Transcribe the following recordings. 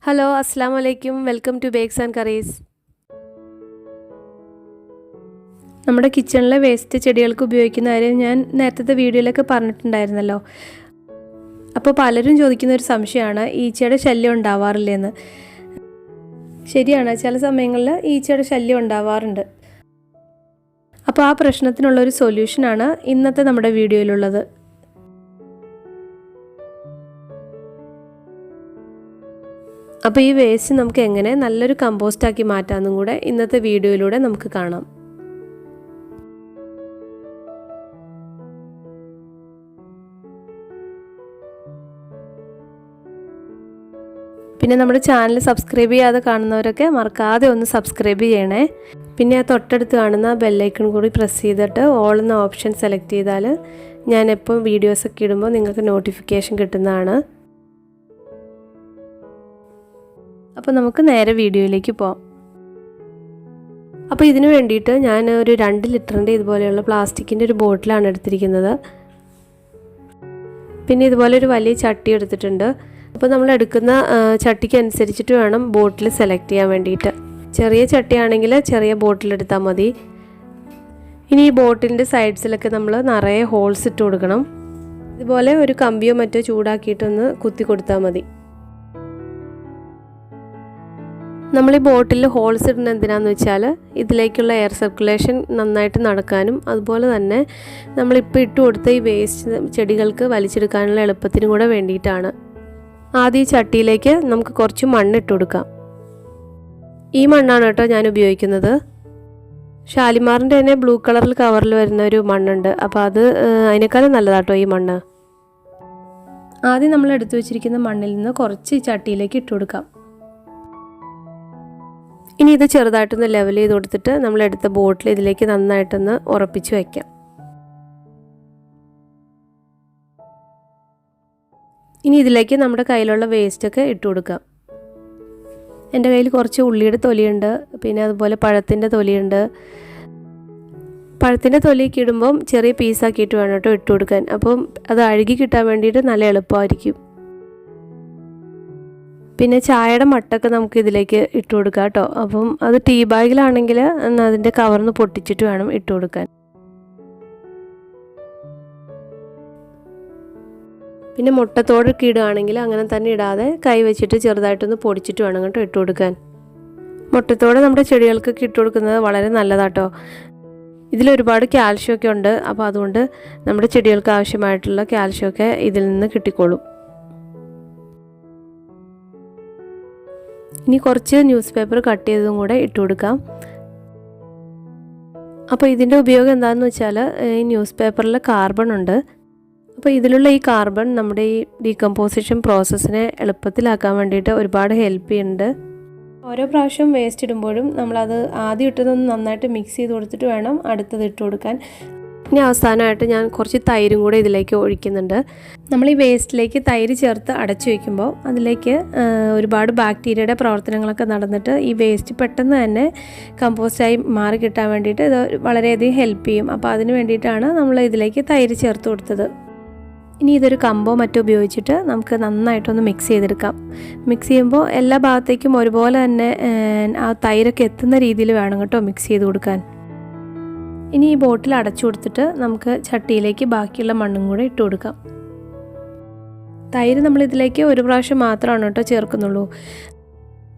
Hello അസ്സാം വലൈക്കും welcome to bakes and curries. നമ്മുടെ കിച്ചണിലെ വേസ്റ്റ് ചെടികൾക്ക് ഉപയോഗിക്കുന്ന കാര്യം ഞാൻ നേരത്തെ വീഡിയോയിലൊക്കെ പറഞ്ഞിട്ടുണ്ടായിരുന്നല്ലോ. അപ്പോൾ പലരും ചോദിക്കുന്ന ഒരു സംശയമാണ് ഈച്ചയുടെ ശല്യം ഉണ്ടാവാറില്ലെന്ന്. ശരിയാണ്, ചില സമയങ്ങളിൽ ഈച്ചയുടെ ശല്യം ഉണ്ടാവാറുണ്ട്. അപ്പോൾ ആ പ്രശ്നത്തിനുള്ളൊരു സൊല്യൂഷനാണ് ഇന്നത്തെ നമ്മുടെ വീഡിയോയിലുള്ളത്. അപ്പോൾ ഈ വേസ്റ്റ് നമുക്ക് എങ്ങനെ നല്ലൊരു കമ്പോസ്റ്റാക്കി മാറ്റാമെന്നും കൂടെ ഇന്നത്തെ വീഡിയോയിലൂടെ നമുക്ക് കാണാം. പിന്നെ നമ്മുടെ ചാനൽ സബ്സ്ക്രൈബ് ചെയ്യാതെ കാണുന്നവരൊക്കെ മറക്കാതെ ഒന്ന് സബ്സ്ക്രൈബ് ചെയ്യണേ. പിന്നെ ആ തൊട്ടടുത്ത് കാണുന്ന ബെല്ലൈക്കൺ കൂടി പ്രസ് ചെയ്തിട്ട് ഓൾ എന്ന ഓപ്ഷൻ സെലക്ട് ചെയ്താൽ ഞാനെപ്പോൾ വീഡിയോസൊക്കെ ഇടുമ്പോൾ നിങ്ങൾക്ക് നോട്ടിഫിക്കേഷൻ കിട്ടുന്നതാണ്. അപ്പോൾ നമുക്ക് നേരെ വീഡിയോയിലേക്ക് പോകാം. അപ്പോൾ ഇതിന് വേണ്ടിയിട്ട് ഞാൻ ഒരു 2 ലിറ്ററിൻ്റെ ഇതുപോലെയുള്ള പ്ലാസ്റ്റിക്കിൻ്റെ ഒരു ബോട്ടിലാണ് എടുത്തിരിക്കുന്നത്. പിന്നെ ഇതുപോലെ ഒരു വലിയ ചട്ടി എടുത്തിട്ടുണ്ട്. അപ്പോൾ നമ്മൾ എടുക്കുന്ന ചട്ടിക്ക് അനുസരിച്ചിട്ട് വേണം ബോട്ടിൽ സെലക്ട് ചെയ്യാൻ വേണ്ടിയിട്ട്. ചെറിയ ചട്ടിയാണെങ്കിൽ ചെറിയ ബോട്ടിൽ എടുത്താൽ മതി. ഇനി ഈ ബോട്ടിലിൻ്റെ സൈഡ്സിലൊക്കെ നമ്മൾ നിറയെ ഹോൾസ് ഇട്ട് കൊടുക്കണം. ഇതുപോലെ ഒരു കമ്പിയോ മറ്റോ ചൂടാക്കിയിട്ടൊന്ന് കുത്തി കൊടുത്താൽ മതി. നമ്മൾ ഈ ബോട്ടിൽ ഹോൾസ് ഇടുന്നത് എന്തിനാണെന്ന് വെച്ചാൽ ഇതിലേക്കുള്ള എയർ സർക്കുലേഷൻ നന്നായിട്ട് നടക്കാനും അതുപോലെ തന്നെ നമ്മളിപ്പോൾ ഇട്ട് കൊടുത്ത ഈ വേസ്റ്റ് ചെടികൾക്ക് വലിച്ചെടുക്കാനുള്ള എളുപ്പത്തിനും കൂടെ വേണ്ടിയിട്ടാണ്. ആദ്യം ഈ ചട്ടിയിലേക്ക് നമുക്ക് കുറച്ച് മണ്ണ് ഇട്ട് കൊടുക്കാം. ഈ മണ്ണാണ് കേട്ടോ ഞാൻ ഉപയോഗിക്കുന്നത്. ഷാലിമാറിൻ്റെ തന്നെ ബ്ലൂ കളറിൽ കവറിൽ വരുന്ന ഒരു മണ്ണുണ്ട്. അപ്പോൾ അത് അതിനേക്കാളും നല്ലതാട്ടോ ഈ മണ്ണ്. ആദ്യം നമ്മൾ എടുത്തു വെച്ചിരിക്കുന്ന മണ്ണിൽ നിന്ന് കുറച്ച് ഈ ചട്ടിയിലേക്ക് ഇട്ട് കൊടുക്കാം. ഇനി ഇത് ചെറുതായിട്ടൊന്ന് ലെവൽ ചെയ്ത് കൊടുത്തിട്ട് നമ്മളെടുത്ത ബോട്ടിൽ ഇതിലേക്ക് നന്നായിട്ടൊന്ന് ഉറപ്പിച്ച് വയ്ക്കാം. ഇനി ഇതിലേക്ക് നമ്മുടെ കയ്യിലുള്ള വേസ്റ്റൊക്കെ ഇട്ട് കൊടുക്കാം. എൻ്റെ കയ്യിൽ കുറച്ച് ഉള്ളിയുടെ തൊലിയുണ്ട്, പിന്നെ അതുപോലെ പഴത്തിൻ്റെ തൊലിയുണ്ട്. പഴത്തിൻ്റെ തൊലിയൊക്കെ ഇടുമ്പം ചെറിയ പീസാക്കിയിട്ട് വേണം കേട്ടോ ഇട്ട് കൊടുക്കാൻ. അപ്പം അത് അഴുകി കിട്ടാൻ വേണ്ടിയിട്ട് നല്ല എളുപ്പമായിരിക്കും. പിന്നെ ചായയുടെ മട്ടൊക്കെ നമുക്ക് ഇതിലേക്ക് ഇട്ട് കൊടുക്കാം കേട്ടോ. അപ്പം അത് ടീ ബാഗിലാണെങ്കിൽ അതിൻ്റെ കവർന്ന് പൊട്ടിച്ചിട്ട് വേണം ഇട്ട് കൊടുക്കാൻ. പിന്നെ മുട്ടത്തോടൊക്കെ ഇടുകയാണെങ്കിൽ അങ്ങനെ തന്നെ ഇടാതെ കൈ വെച്ചിട്ട് ചെറുതായിട്ടൊന്ന് പൊടിച്ചിട്ട് വേണം കേട്ടോ ഇട്ട് കൊടുക്കാൻ. മുട്ടത്തോടെ നമ്മുടെ ചെടികൾക്കൊക്കെ ഇട്ട് കൊടുക്കുന്നത് വളരെ നല്ലതാട്ടോ. ഇതിലൊരുപാട് കാൽഷ്യമൊക്കെ ഉണ്ട്. അപ്പോൾ അതുകൊണ്ട് നമ്മുടെ ചെടികൾക്ക് ആവശ്യമായിട്ടുള്ള കാൽഷ്യമൊക്കെ ഇതിൽ നിന്ന് കിട്ടിക്കോളും. ഇനി കുറച്ച് ന്യൂസ് പേപ്പർ കട്ട് ചെയ്തതും കൂടെ ഇട്ട് കൊടുക്കാം. അപ്പോൾ ഇതിൻ്റെ ഉപയോഗം എന്താണെന്ന് വെച്ചാൽ ഈ ന്യൂസ് പേപ്പറിൽ കാർബൺ ഉണ്ട്. അപ്പോൾ ഇതിലുള്ള ഈ കാർബൺ നമ്മുടെ ഈ ഡീകമ്പോസിഷൻ പ്രോസസ്സിനെ എളുപ്പത്തിലാക്കാൻ വേണ്ടിയിട്ട് ഒരുപാട് ഹെൽപ്പ് ചെയ്യുന്നുണ്ട്. ഓരോ പ്രാവശ്യം വേസ്റ്റ് ഇടുമ്പോഴും നമ്മളത് ആദ്യം ഇട്ടതൊന്ന് നന്നായിട്ട് മിക്സ് ചെയ്ത് കൊടുത്തിട്ട് വേണം അടുത്തത് ഇട്ട് കൊടുക്കാൻ. ഇനി അവസാനമായിട്ട് ഞാൻ കുറച്ച് തൈരും കൂടെ ഇതിലേക്ക് ഒഴിക്കുന്നുണ്ട്. നമ്മൾ ഈ വേസ്റ്റിലേക്ക് തൈര് ചേർത്ത് അടച്ചു വയ്ക്കുമ്പോൾ അതിലേക്ക് ഒരുപാട് ബാക്ടീരിയയുടെ പ്രവർത്തനങ്ങളൊക്കെ നടന്നിട്ട് ഈ വേസ്റ്റ് പെട്ടെന്ന് തന്നെ കമ്പോസ്റ്റായി മാറി കിട്ടാൻ വേണ്ടിയിട്ട് ഇത് വളരെയധികം ഹെൽപ്പ് ചെയ്യും. അപ്പോൾ അതിന് വേണ്ടിയിട്ടാണ് നമ്മൾ ഇതിലേക്ക് തൈര് ചേർത്ത് കൊടുത്തത്. ഇനി ഇതൊരു കമ്പോ മറ്റോ ഉപയോഗിച്ചിട്ട് നമുക്ക് നന്നായിട്ടൊന്ന് മിക്സ് ചെയ്തെടുക്കാം. മിക്സ് ചെയ്യുമ്പോൾ എല്ലാ ഭാഗത്തേക്കും ഒരുപോലെ തന്നെ ആ തൈരൊക്കെ എത്തുന്ന രീതിയിൽ വേണം കേട്ടോ മിക്സ് ചെയ്ത് കൊടുക്കാൻ. ഇനി ഈ ബോട്ടിൽ അടച്ചു കൊടുത്തിട്ട് നമുക്ക് ചട്ടിയിലേക്ക് ബാക്കിയുള്ള മണ്ണും കൂടെ ഇട്ട് കൊടുക്കാം. തൈര് നമ്മളിതിലേക്ക് ഒരു പ്രാവശ്യം മാത്രമാണ് കേട്ടോ ചേർക്കുന്നുള്ളൂ.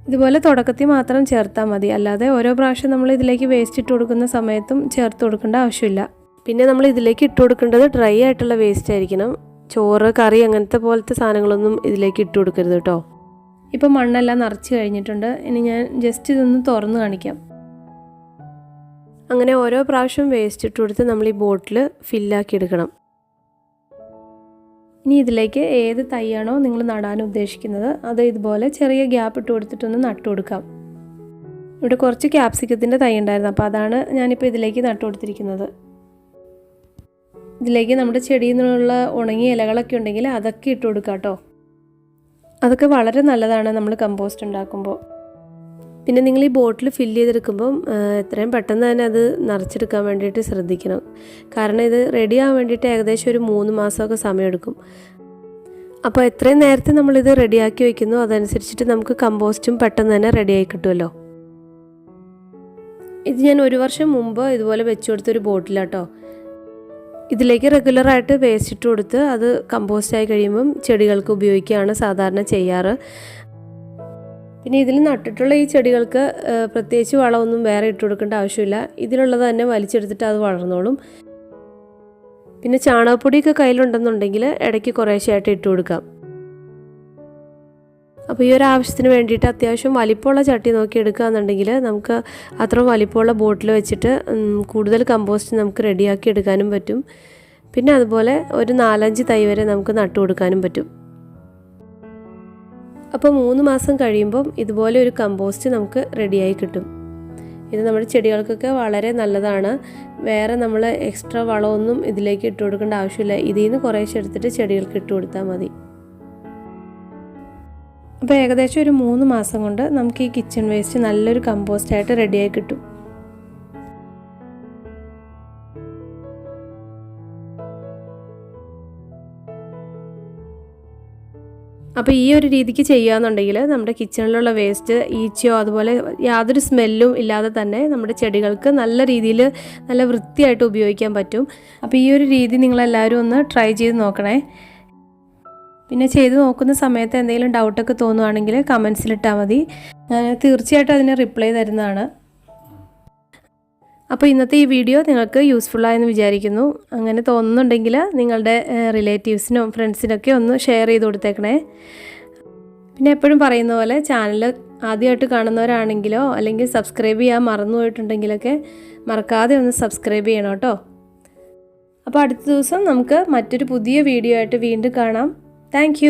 ഇതുപോലെ തുടക്കത്തിൽ മാത്രം ചേർത്താൽ മതി. അല്ലാതെ ഓരോ പ്രാവശ്യം നമ്മൾ ഇതിലേക്ക് വേസ്റ്റ് ഇട്ട് കൊടുക്കുന്ന സമയത്തും ചേർത്ത് കൊടുക്കേണ്ട ആവശ്യമില്ല. പിന്നെ നമ്മൾ ഇതിലേക്ക് ഇട്ട് കൊടുക്കേണ്ടത് ഡ്രൈ ആയിട്ടുള്ള വേസ്റ്റ് ആയിരിക്കണം. ചോറ്, കറി അങ്ങനത്തെ പോലത്തെ സാധനങ്ങളൊന്നും ഇതിലേക്ക് ഇട്ട് കൊടുക്കരുത് കേട്ടോ. ഇപ്പോൾ മണ്ണെല്ലാം നിറച്ച് കഴിഞ്ഞിട്ടുണ്ട്. ഇനി ഞാൻ ജസ്റ്റ് ഇതൊന്ന് തുറന്ന് കാണിക്കാം. അങ്ങനെ ഓരോ പ്രാവശ്യം വേസ്റ്റ് ഇട്ട് കൊടുത്ത് നമ്മൾ ഈ ബോട്ടിൽ ഫില്ലാക്കി എടുക്കണം. ഇനി ഇതിലേക്ക് ഏത് തൈയാണോ നിങ്ങൾ നടാൻ ഉദ്ദേശിക്കുന്നത് അത് ഇതുപോലെ ചെറിയ ഗ്യാപ്പ് ഇട്ട് കൊടുത്തിട്ടൊന്ന് നട്ടു കൊടുക്കാം. ഇവിടെ കുറച്ച് ക്യാപ്സിക്കത്തിൻ്റെ തൈ ഉണ്ടായിരുന്നു. അപ്പോൾ അതാണ് ഞാനിപ്പോൾ ഇതിലേക്ക് നട്ടു കൊടുത്തിരിക്കുന്നത്. ഇതിലേക്ക് നമ്മുടെ ചെടിയിൽ നിന്നുള്ള ഉണങ്ങിയ ഇലകളൊക്കെ ഉണ്ടെങ്കിൽ അതൊക്കെ ഇട്ട് കൊടുക്കാം കേട്ടോ. അതൊക്കെ വളരെ നല്ലതാണ് നമ്മൾ കമ്പോസ്റ്റ് ഉണ്ടാക്കുമ്പോൾ. പിന്നെ നിങ്ങൾ ഈ ബോട്ടിൽ ഫില്ല് ചെയ്തെടുക്കുമ്പം എത്രയും പെട്ടെന്ന് തന്നെ അത് നിറച്ചെടുക്കാൻ വേണ്ടിയിട്ട് ശ്രദ്ധിക്കണം. കാരണം ഇത് റെഡി ആവാൻ വേണ്ടിയിട്ട് ഏകദേശം ഒരു 3 മാസമൊക്കെ സമയമെടുക്കും. അപ്പോൾ എത്രയും നേരത്തെ നമ്മളിത് റെഡിയാക്കി വയ്ക്കുന്നു അതനുസരിച്ചിട്ട് നമുക്ക് കമ്പോസ്റ്റും പെട്ടെന്ന് തന്നെ റെഡിയായി കിട്ടുമല്ലോ. ഇത് ഞാൻ 1 വർഷം മുമ്പ് ഇതുപോലെ വെച്ചു കൊടുത്തൊരു ബോട്ടിലാട്ടോ. ഇതിലേക്ക് റെഗുലറായിട്ട് വേസ്റ്റ് ഇട്ട് കൊടുത്ത് അത് കമ്പോസ്റ്റായി കഴിയുമ്പം ചെടികൾക്ക് ഉപയോഗിക്കുകയാണ് സാധാരണ ചെയ്യാറ്. പിന്നെ ഇതിൽ നട്ടിട്ടുള്ള ഈ ചെടികൾക്ക് പ്രത്യേകിച്ച് വളമൊന്നും വേറെ ഇട്ട് കൊടുക്കേണ്ട ആവശ്യമില്ല. ഇതിലുള്ളത് തന്നെ വലിച്ചെടുത്തിട്ട് അത് വളർന്നോളും. പിന്നെ ചാണകപ്പൊടിയൊക്കെ കയ്യിലുണ്ടെന്നുണ്ടെങ്കിൽ ഇടയ്ക്ക് കുറേശ്ശെയായിട്ട് ഇട്ട് കൊടുക്കാം. അപ്പോൾ ഈ ഒരു ആവശ്യത്തിന് വേണ്ടിയിട്ട് അത്യാവശ്യം വലിപ്പമുള്ള ചട്ടി നോക്കി എടുക്കുകയെന്നുണ്ടെങ്കിൽ നമുക്ക് അത്ര വലിപ്പമുള്ള ബോട്ടിൽ വെച്ചിട്ട് കൂടുതൽ കമ്പോസ്റ്റ് നമുക്ക് റെഡിയാക്കി എടുക്കാനും പറ്റും. പിന്നെ അതുപോലെ ഒരു 4-5 തൈ വരെ നമുക്ക് നട്ടു കൊടുക്കാനും പറ്റും. അപ്പോൾ 3 മാസം കഴിയുമ്പം ഇതുപോലെ ഒരു കമ്പോസ്റ്റ് നമുക്ക് റെഡിയായി കിട്ടും. ഇത് നമ്മുടെ ചെടികൾക്കൊക്കെ വളരെ നല്ലതാണ്. വേറെ നമ്മൾ എക്സ്ട്രാ വളമൊന്നും ഇതിലേക്ക് ഇട്ട് കൊടുക്കേണ്ട ആവശ്യമില്ല. ഇതിൽ നിന്ന് കുറേശ്ശെ എടുത്തിട്ട് ചെടികൾക്ക് ഇട്ട് കൊടുത്താൽ മതി. അപ്പോൾ ഏകദേശം ഒരു 3 മാസം കൊണ്ട് നമുക്ക് ഈ കിച്ചൺ വേസ്റ്റ് നല്ലൊരു കമ്പോസ്റ്റായിട്ട് റെഡിയായി കിട്ടും. അപ്പോൾ ഈ ഒരു രീതിക്ക് ചെയ്യുകയെന്നുണ്ടെങ്കിൽ നമ്മുടെ കിച്ചണിലുള്ള വേസ്റ്റ് ഈച്ചയോ അതുപോലെ യാതൊരു സ്മെല്ലും ഇല്ലാതെ തന്നെ നമ്മുടെ ചെടികൾക്ക് നല്ല രീതിയിൽ നല്ല വൃത്തിയായിട്ട് ഉപയോഗിക്കാൻ പറ്റും. അപ്പോൾ ഈ ഒരു രീതി നിങ്ങളെല്ലാവരും ഒന്ന് ട്രൈ ചെയ്ത് നോക്കണേ. പിന്നെ ചെയ്ത് നോക്കുന്ന സമയത്ത് എന്തെങ്കിലും ഡൗട്ടൊക്കെ തോന്നുവാണെങ്കിൽ കമൻസിലിട്ടാൽ മതി. ഞാൻ തീർച്ചയായിട്ടും അതിന് റിപ്ലൈ തരുന്നതാണ്. അപ്പോൾ ഇന്നത്തെ ഈ വീഡിയോ നിങ്ങൾക്ക് യൂസ്ഫുള്ളായെന്ന് വിചാരിക്കുന്നു. അങ്ങനെ തോന്നുന്നുണ്ടെങ്കിൽ നിങ്ങളുടെ റിലേറ്റീവ്സിനും ഫ്രണ്ട്സിനൊക്കെ ഒന്ന് ഷെയർ ചെയ്ത് കൊടുത്തേക്കണേ. പിന്നെ എപ്പോഴും പറയുന്ന പോലെ ചാനൽ ആദ്യമായിട്ട് കാണുന്നവരാണെങ്കിലോ അല്ലെങ്കിൽ സബ്സ്ക്രൈബ് ചെയ്യാൻ മറന്നുപോയിട്ടുണ്ടെങ്കിലൊക്കെ മറക്കാതെ ഒന്ന് സബ്സ്ക്രൈബ് ചെയ്യണം കേട്ടോ. അപ്പോൾ അടുത്ത ദിവസം നമുക്ക് മറ്റൊരു പുതിയ വീഡിയോ ആയിട്ട് വീണ്ടും കാണാം. താങ്ക്